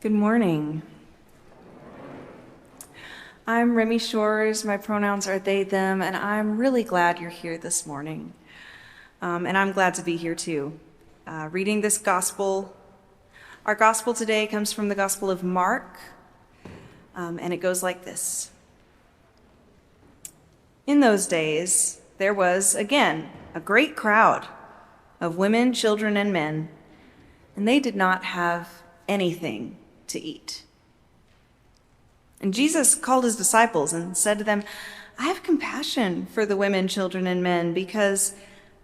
Good morning. I'm Remi Shores. My pronouns are they, them, and I'm really glad you're here this morning. And I'm glad to be here too. Reading this gospel. Our gospel today comes from the Gospel of Mark, and it goes like this. In those days, there was, again, a great crowd of women, children, and men, and they did not have anything to eat. And Jesus called his disciples and said to them, I have compassion for the women, children, and men because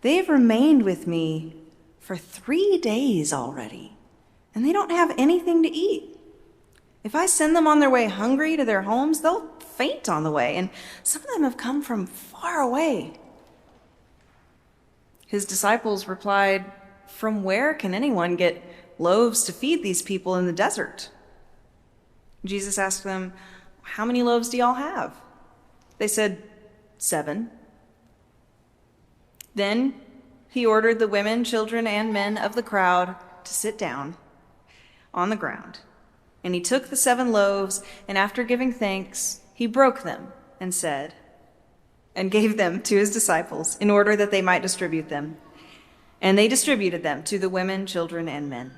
they have remained with me for 3 days already, and they don't have anything to eat. If I send them on their way hungry to their homes, they'll faint on the way, and some of them have come from far away. His disciples replied, From where can anyone get loaves to feed these people in the desert? Jesus asked them, How many loaves do y'all have? They said, 7. Then he ordered the women, children, and men of the crowd to sit down on the ground. And he took the 7 loaves, and after giving thanks, he broke them and said, and gave them to his disciples in order that they might distribute them. And they distributed them to the women, children, and men.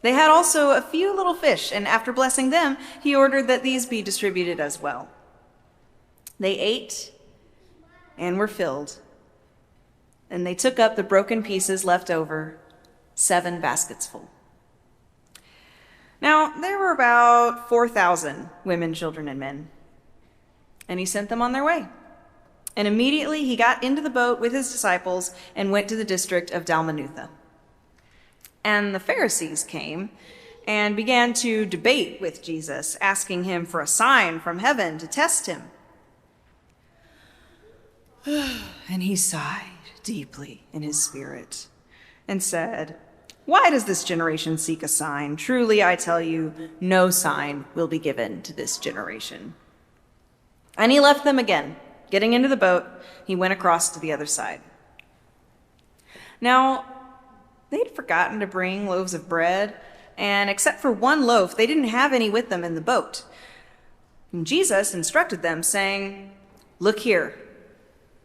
They had also a few little fish, and after blessing them, he ordered that these be distributed as well. They ate and were filled, and they took up the broken pieces left over, 7 baskets full. Now, there were about 4,000 women, children, and men, and he sent them on their way. And immediately he got into the boat with his disciples and went to the district of Dalmanutha. And the Pharisees came and began to debate with Jesus, asking him for a sign from heaven to test him. And he sighed deeply in his spirit and said, Why does this generation seek a sign? Truly, I tell you, no sign will be given to this generation. And he left them again. Getting into the boat, he went across to the other side. Now, they'd forgotten to bring loaves of bread, and except for 1 loaf, they didn't have any with them in the boat. And Jesus instructed them, saying, Look here,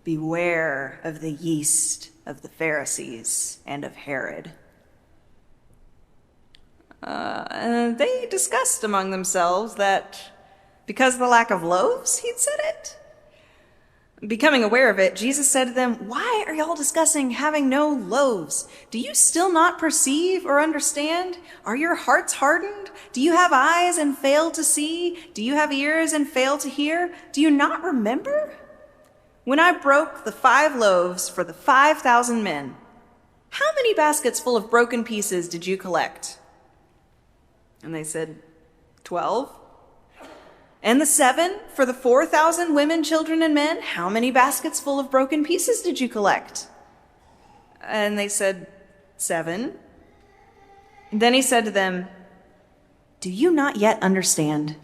beware of the yeast of the Pharisees and of Herod. And they discussed among themselves that because of the lack of loaves, he'd said it. Becoming aware of it, Jesus said to them, Why are y'all discussing having no loaves? Do you still not perceive or understand? Are your hearts hardened? Do you have eyes and fail to see? Do you have ears and fail to hear? Do you not remember? When I broke the 5 loaves for the 5,000 men, how many baskets full of broken pieces did you collect? And they said, 12. And the 7 for the 4,000 women, children, and men, how many baskets full of broken pieces did you collect? And they said, 7. And then he said to them, Do you not yet understand?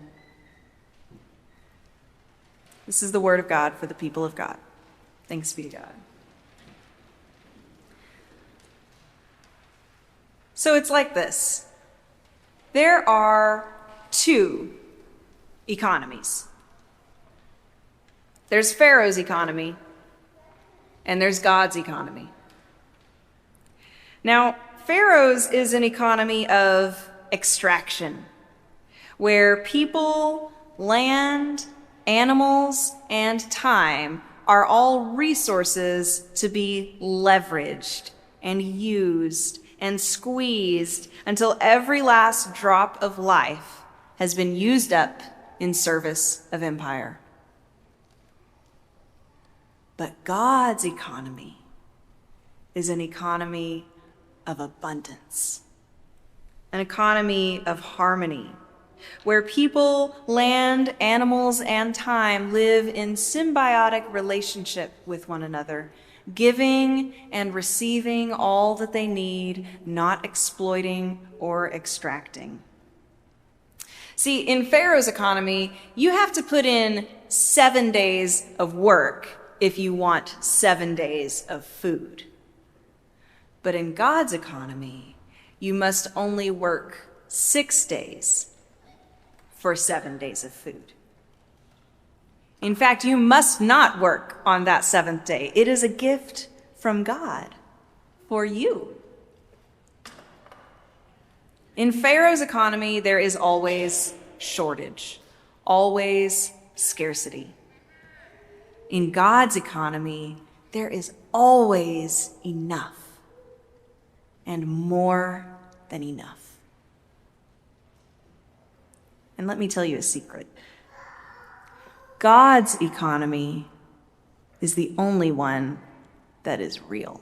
This is the word of God for the people of God. Thanks be to God. So it's like this. There are 2 economies. There's Pharaoh's economy, and there's God's economy. Now, Pharaoh's is an economy of extraction, where people, land, animals, and time are all resources to be leveraged and used and squeezed until every last drop of life has been used up in service of empire. But God's economy is an economy of abundance, an economy of harmony, where people, land, animals, and time live in symbiotic relationship with one another, giving and receiving all that they need, not exploiting or extracting. See, in Pharaoh's economy, you have to put in 7 days of work if you want 7 days of food. But in God's economy, you must only work 6 days for 7 days of food. In fact, you must not work on that seventh day. It is a gift from God for you. In Pharaoh's economy, there is always shortage, always scarcity. In God's economy, there is always enough, and more than enough. And let me tell you a secret. God's economy is the only one that is real.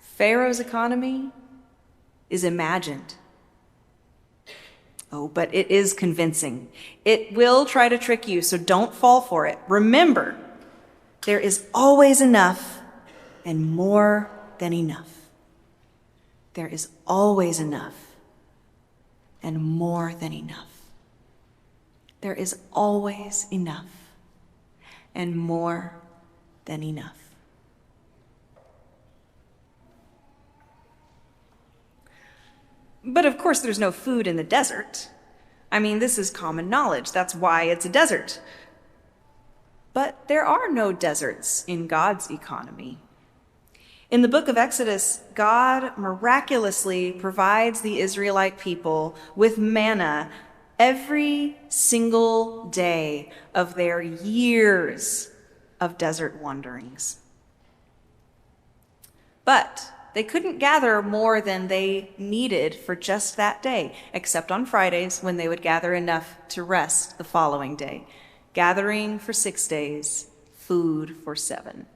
Pharaoh's economy is imagined. Oh, but it is convincing. It will try to trick you, so don't fall for it. Remember, there is always enough and more than enough. There is always enough and more than enough. There is always enough and more than enough. But of course, there's no food in the desert. I mean, this is common knowledge. That's why it's a desert. But there are no deserts in God's economy. In the book of Exodus, God miraculously provides the Israelite people with manna every single day of their years of desert wanderings. But they couldn't gather more than they needed for just that day, except on Fridays when they would gather enough to rest the following day. Gathering for 6 days, food for 7.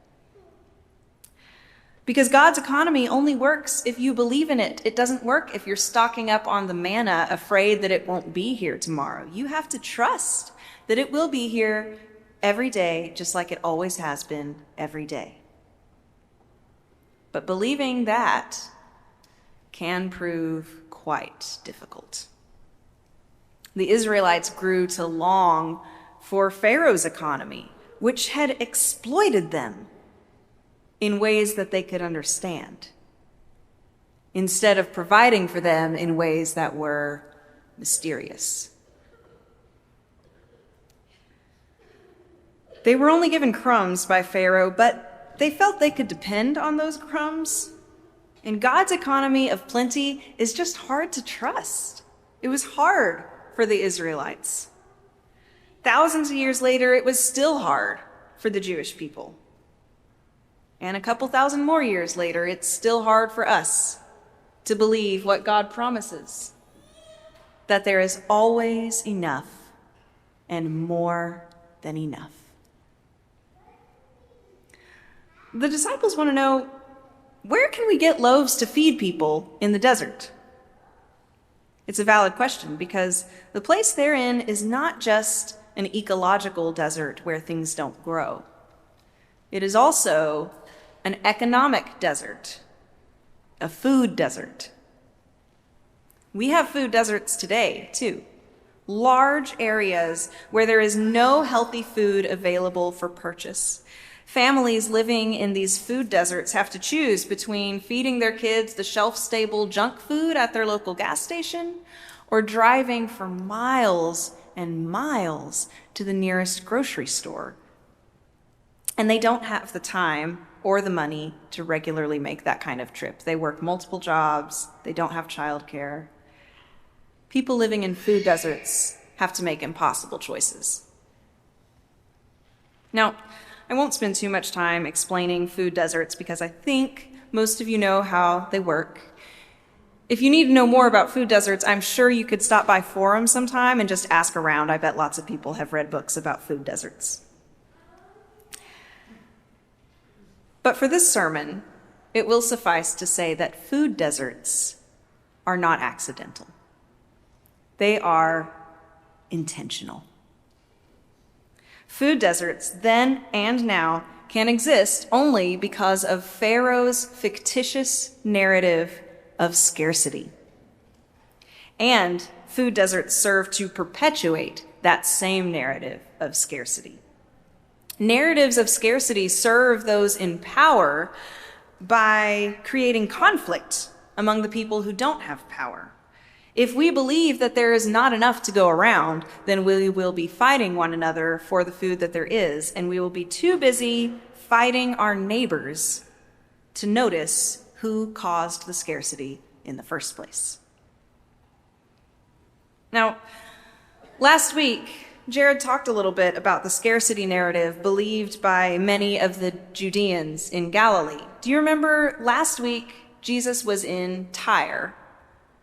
Because God's economy only works if you believe in it. It doesn't work if you're stocking up on the manna, afraid that it won't be here tomorrow. You have to trust that it will be here every day, just like it always has been every day. But believing that can prove quite difficult. The Israelites grew to long for Pharaoh's economy, which had exploited them in ways that they could understand, instead of providing for them in ways that were mysterious. They were only given crumbs by Pharaoh, but they felt they could depend on those crumbs. And God's economy of plenty is just hard to trust. It was hard for the Israelites. Thousands of years later, it was still hard for the Jewish people. And a couple thousand more years later, it's still hard for us to believe what God promises, that there is always enough and more than enough. The disciples want to know, where can we get loaves to feed people in the desert? It's a valid question because the place they're in is not just an ecological desert where things don't grow. It is also an economic desert, a food desert. We have food deserts today, too. Large areas where there is no healthy food available for purchase. Families living in these food deserts have to choose between feeding their kids the shelf-stable junk food at their local gas station or driving for miles and miles to the nearest grocery store. And they don't have the time or the money to regularly make that kind of trip. They work multiple jobs. They don't have childcare. People living in food deserts have to make impossible choices. Now, I won't spend too much time explaining food deserts because I think most of you know how they work. If you need to know more about food deserts, I'm sure you could stop by forums sometime and just ask around. I bet lots of people have read books about food deserts. But for this sermon, it will suffice to say that food deserts are not accidental. They are intentional. Food deserts, then and now, can exist only because of Pharaoh's fictitious narrative of scarcity. And food deserts serve to perpetuate that same narrative of scarcity. Narratives of scarcity serve those in power by creating conflict among the people who don't have power. If we believe that there is not enough to go around, then we will be fighting one another for the food that there is, and we will be too busy fighting our neighbors to notice who caused the scarcity in the first place. Now, last week, Jared talked a little bit about the scarcity narrative believed by many of the Judeans in Galilee. Do you remember last week Jesus was in Tyre,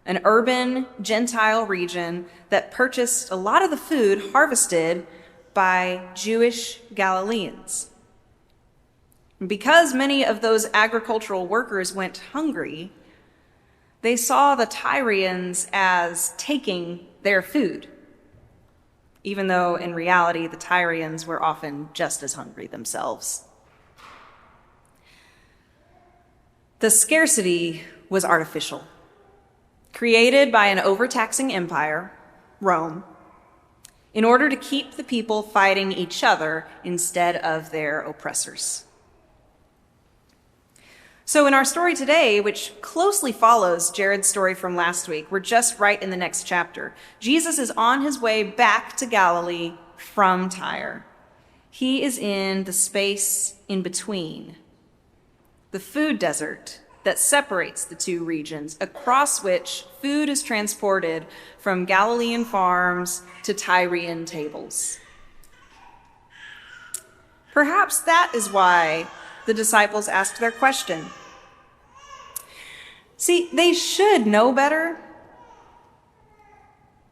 an urban Gentile region that purchased a lot of the food harvested by Jewish Galileans? Because many of those agricultural workers went hungry, they saw the Tyrians as taking their food, even though in reality the Tyrians were often just as hungry themselves. The scarcity was artificial, created by an overtaxing empire, Rome, in order to keep the people fighting each other instead of their oppressors. So in our story today, which closely follows Jared's story from last week, we're just right in the next chapter. Jesus is on his way back to Galilee from Tyre. He is in the space in between, the food desert that separates the two regions, across which food is transported from Galilean farms to Tyrian tables. Perhaps that is why the disciples asked their question. See, they should know better,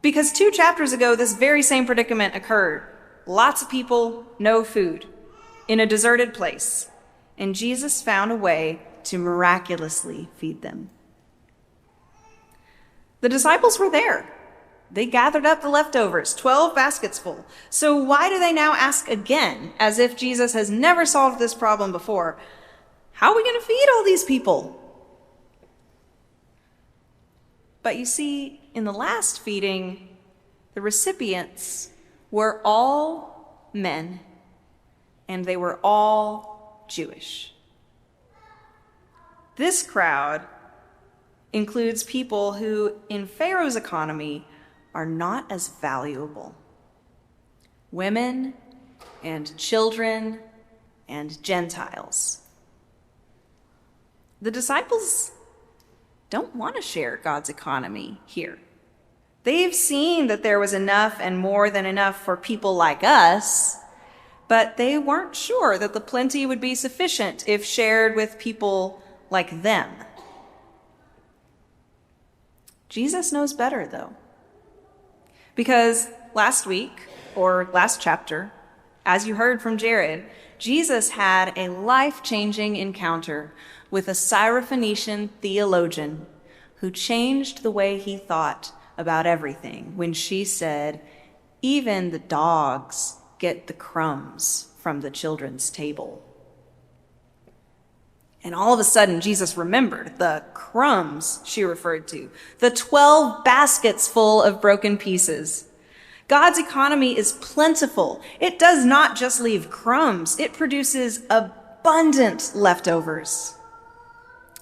because 2 chapters ago, this very same predicament occurred. Lots of people, no food, in a deserted place, and Jesus found a way to miraculously feed them. The disciples were there. They gathered up the leftovers, 12 baskets full. So why do they now ask again, as if Jesus has never solved this problem before? How are we going to feed all these people? But you see, in the last feeding, the recipients were all men, and they were all Jewish. This crowd includes people who, in Pharaoh's economy, are not as valuable. Women and children and Gentiles. The disciples don't want to share God's economy here. They've seen that there was enough and more than enough for people like us, but they weren't sure that the plenty would be sufficient if shared with people like them. Jesus knows better, though. Because last week, or last chapter, as you heard from Jared, Jesus had a life-changing encounter with a Syrophoenician theologian who changed the way he thought about everything when she said, "Even the dogs get the crumbs from the children's table." And all of a sudden, Jesus remembered the crumbs she referred to, the 12 baskets full of broken pieces. God's economy is plentiful. It does not just leave crumbs. It produces abundant leftovers.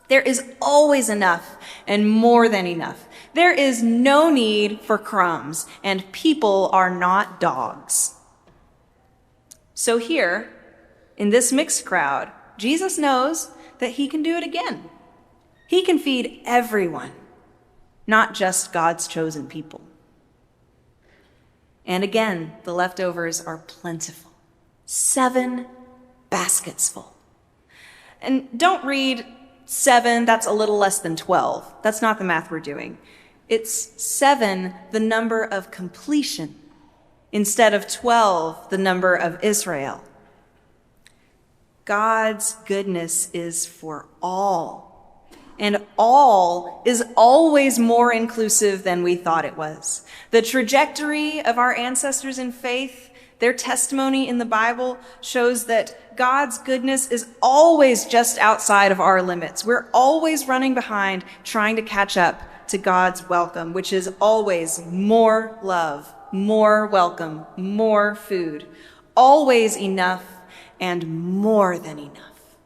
There is always enough and more than enough. There is no need for crumbs, and people are not dogs. So here, in this mixed crowd, Jesus knows that he can do it again. He can feed everyone, not just God's chosen people. And again, the leftovers are plentiful. 7 baskets full. And don't read 7, that's a little less than 12. That's not the math we're doing. It's 7, the number of completion, instead of 12, the number of Israel. God's goodness is for all, and all is always more inclusive than we thought it was. The trajectory of our ancestors in faith, their testimony in the Bible, shows that God's goodness is always just outside of our limits. We're always running behind, trying to catch up to God's welcome, which is always more love, more welcome, more food, always enough and more than enough.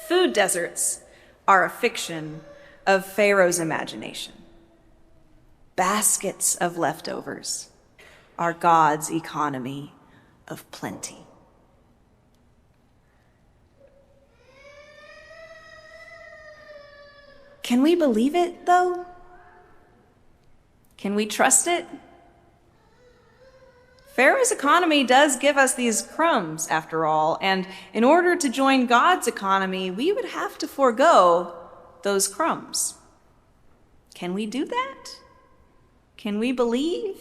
Food deserts are a fiction of Pharaoh's imagination. baskets of leftovers are God's economy of plenty. Can we believe it, though? Can we trust it? Pharaoh's economy does give us these crumbs, after all, and in order to join God's economy, we would have to forego those crumbs. Can we do that? Can we believe?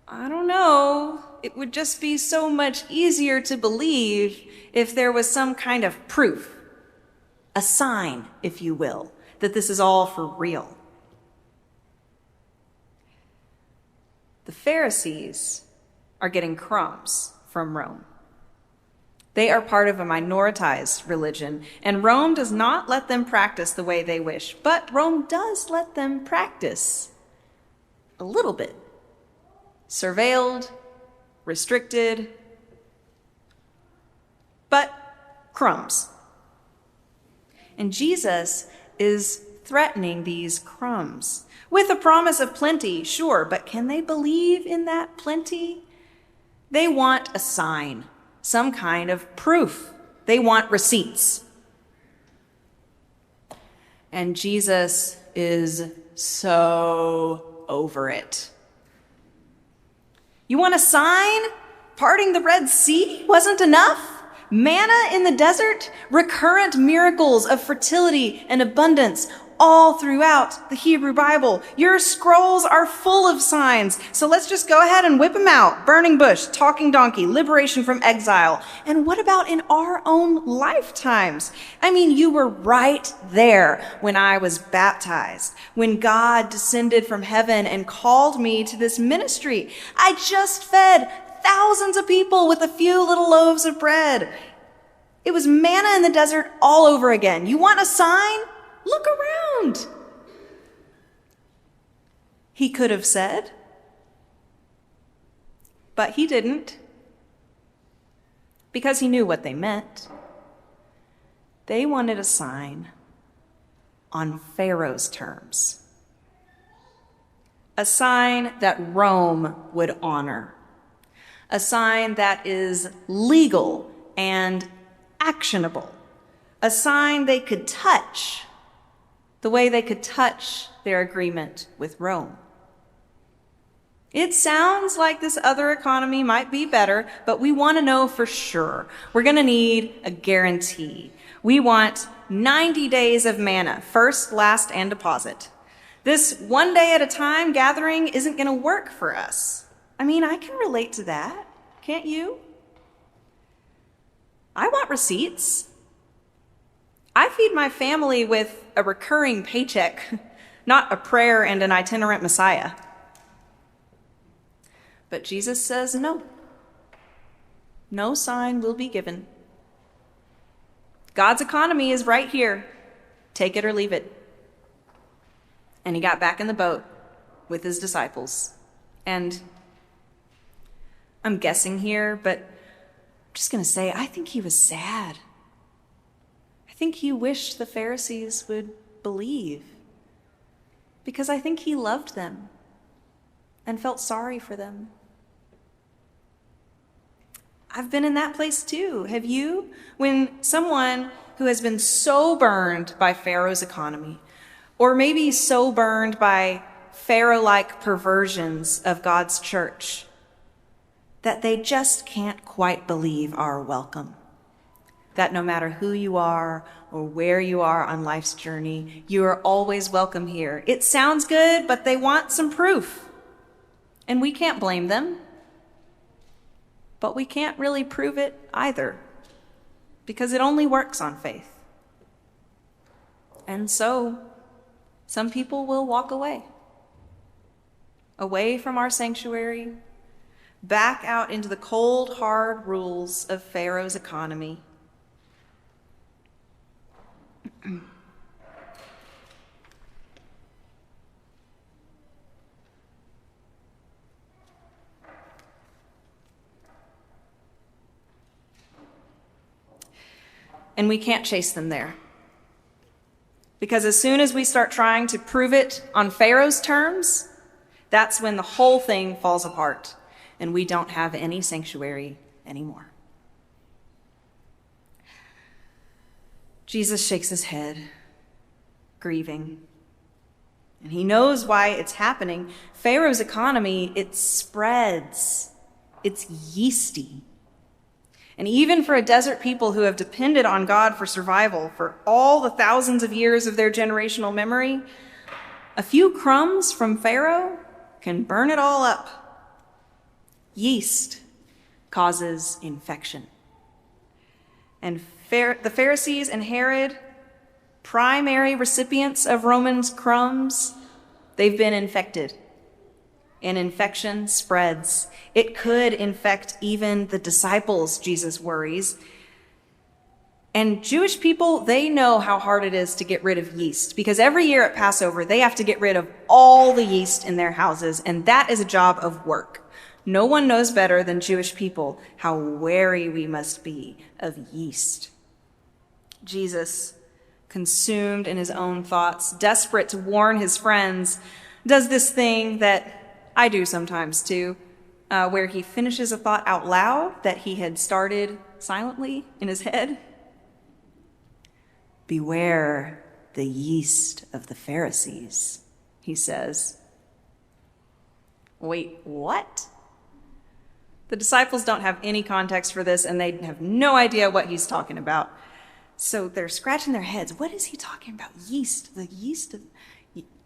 I don't know. It would just be so much easier to believe if there was some kind of proof, a sign, if you will, that this is all for real. The Pharisees are getting crumbs from Rome. They are part of a minoritized religion, and Rome does not let them practice the way they wish, but Rome does let them practice a little bit. Surveilled, restricted, but crumbs. And Jesus is threatening these crumbs with a promise of plenty, sure, but can they believe in that plenty? They want a sign, some kind of proof. They want receipts. And Jesus is so over it. You want a sign? Parting the Red Sea wasn't enough? Manna in the desert? Recurrent miracles of fertility and abundance all throughout the Hebrew Bible. Your scrolls are full of signs, so let's just go ahead and whip them out. Burning bush, talking donkey, liberation from exile. And what about in our own lifetimes? I mean, you were right there when I was baptized, when God descended from heaven and called me to this ministry. I just fed thousands of people with a few little loaves of bread. It was manna in the desert all over again. You want a sign? Look around. He could have said, but he didn't, because he knew what they meant. They wanted a sign on Pharaoh's terms, a sign that Rome would honor, a sign that is legal and actionable, a sign they could touch the way they could touch their agreement with Rome. It sounds like this other economy might be better, but we want to know for sure. We're going to need a guarantee. We want 90 days of manna, first, last, and deposit. This one day at a time gathering isn't going to work for us. I mean, I can relate to that. Can't you? I want receipts. I feed my family with a recurring paycheck, not a prayer and an itinerant Messiah. But Jesus says no. No sign will be given. God's economy is right here. Take it or leave it. And he got back in the boat with his disciples. And I'm guessing here, but I'm just going to say, I think he was sad. I think he wished the Pharisees would believe, because I think he loved them and felt sorry for them. I've been in that place too. Have you? When someone who has been so burned by Pharaoh's economy, or maybe so burned by Pharaoh-like perversions of God's church, that they just can't quite believe our welcome. That no matter who you are or where you are on life's journey, you are always welcome here. It sounds good, but they want some proof. And we can't blame them. But we can't really prove it either, because it only works on faith. And so, some people will walk away from our sanctuary, back out into the cold, hard rules of Pharaoh's economy. And we can't chase them there. Because as soon as we start trying to prove it on Pharaoh's terms, that's when the whole thing falls apart and we don't have any sanctuary anymore. Jesus shakes his head, grieving. And he knows why it's happening. Pharaoh's economy, it spreads. It's yeasty. And even for a desert people who have depended on God for survival for all the thousands of years of their generational memory, a few crumbs from Pharaoh can burn it all up. Yeast causes infection. And the Pharisees and Herod, primary recipients of Romans' crumbs, they've been infected. And infection spreads. It could infect even the disciples, Jesus worries. And Jewish people, they know how hard it is to get rid of yeast, because every year at Passover, they have to get rid of all the yeast in their houses, and that is a job of work. No one knows better than Jewish people how wary we must be of yeast. Jesus, consumed in his own thoughts, desperate to warn his friends, does this thing that I do sometimes too, where he finishes a thought out loud that he had started silently in his head. Beware the yeast of the Pharisees, he says. Wait, what? The disciples don't have any context for this, and they have no idea what he's talking about. So they're scratching their heads. What is he talking about? Yeast, the yeast of...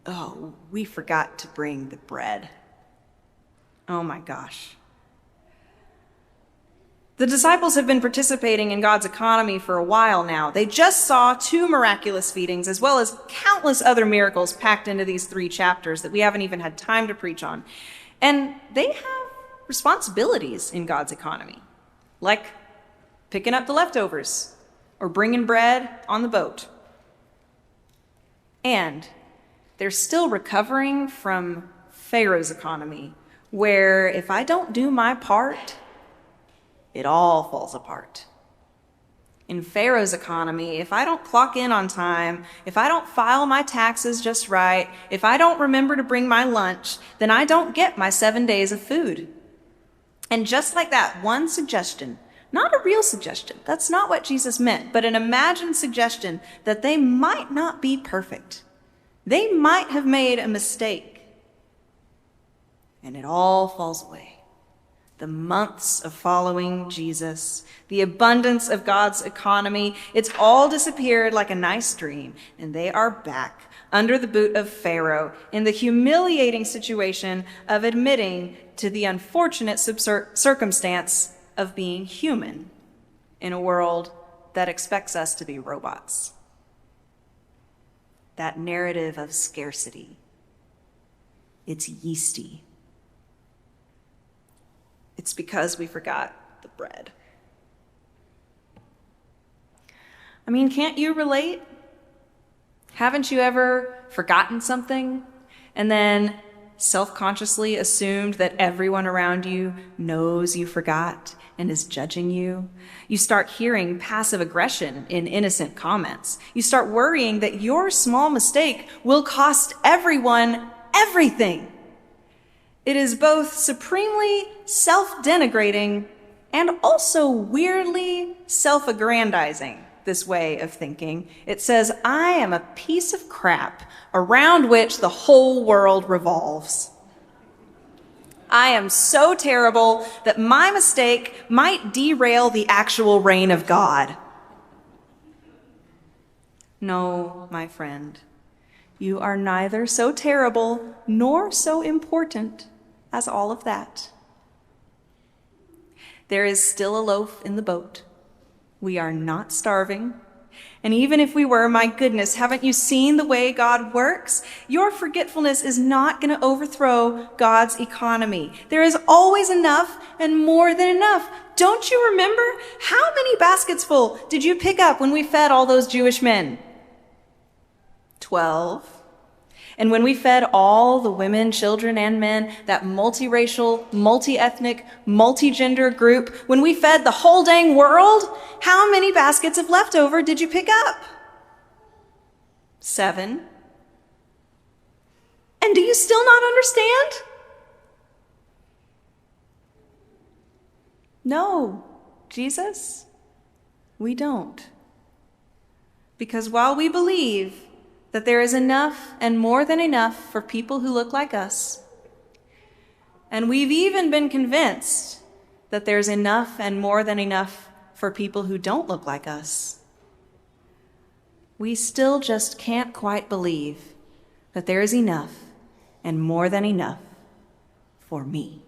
Oh, we forgot to bring the bread. Oh my gosh. The disciples have been participating in God's economy for a while now. They just saw 2 miraculous feedings, as well as countless other miracles packed into these 3 chapters that we haven't even had time to preach on. And they have responsibilities in God's economy, like picking up the leftovers or bringing bread on the boat. And they're still recovering from Pharaoh's economy, where if I don't do my part, it all falls apart. In Pharaoh's economy, if I don't clock in on time, if I don't file my taxes just right, if I don't remember to bring my lunch, then I don't get my 7 days of food. And just like that, one suggestion, not a real suggestion, that's not what Jesus meant, but an imagined suggestion that they might not be perfect. They might have made a mistake. And it all falls away. The months of following Jesus, the abundance of God's economy, it's all disappeared like a nice dream, and they are back under the boot of Pharaoh in the humiliating situation of admitting to the unfortunate circumstance of being human in a world that expects us to be robots. That narrative of scarcity, it's yeasty. It's because we forgot the bread. I mean, can't you relate? Haven't you ever forgotten something and then self-consciously assumed that everyone around you knows you forgot and is judging you? You start hearing passive aggression in innocent comments. You start worrying that your small mistake will cost everyone everything. It is both supremely self-denigrating and also weirdly self-aggrandizing, this way of thinking. It says, I am a piece of crap around which the whole world revolves. I am so terrible that my mistake might derail the actual reign of God. No, my friend, you are neither so terrible nor so important as all of that. There is still a loaf in the boat. We are not starving. And even if we were, my goodness, haven't you seen the way God works? Your forgetfulness is not going to overthrow God's economy. There is always enough and more than enough. Don't you remember? How many baskets full did you pick up when we fed all those Jewish men? 12. And when we fed all the women, children, and men, that multiracial, multi-ethnic, multi-gender group, when we fed the whole dang world, how many baskets of leftover did you pick up? 7. And do you still not understand? No, Jesus, we don't. Because while we believe that there is enough and more than enough for people who look like us, and we've even been convinced that there's enough and more than enough for people who don't look like us, we still just can't quite believe that there is enough and more than enough for me.